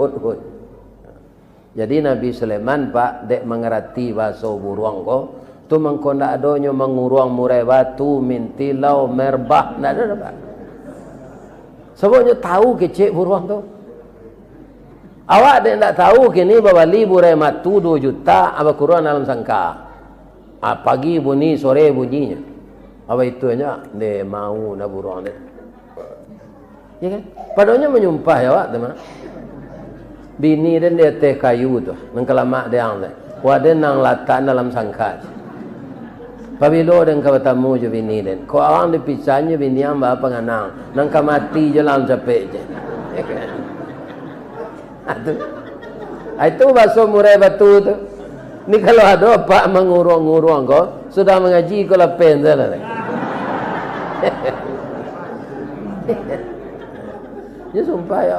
hud-hud. Jadi Nabi Sulaiman pak dek mengerti bahasa buruang ko tu mengkondak adonyo menguruang murai batu mintilau merbah ndak ada pak. Sebabnya tahu kecek buruang tu. Awak dek ndak tahu kini bahwa li burai matu 2 juta apa Quran dalam sangka. Pagi bunyi sore bunyinya. Apa itu aja de mau na buruang dek. Ya kan? Padahal menyumpah ya wak teman. Bini dan dia teh kayu tu, nengkelamak dia ang deh. Waden nang latak dalam sangkat. Pabilo dan kawatamu je bini den. Ko awang dipisahnya bini ang ba penganang, nang kamati je dalam capek je. Itu bahasa murai batu tu. Ni kalau ada pak mengurung-urung ko, sudah mengaji ko lapen dah. Dia sumpah ya.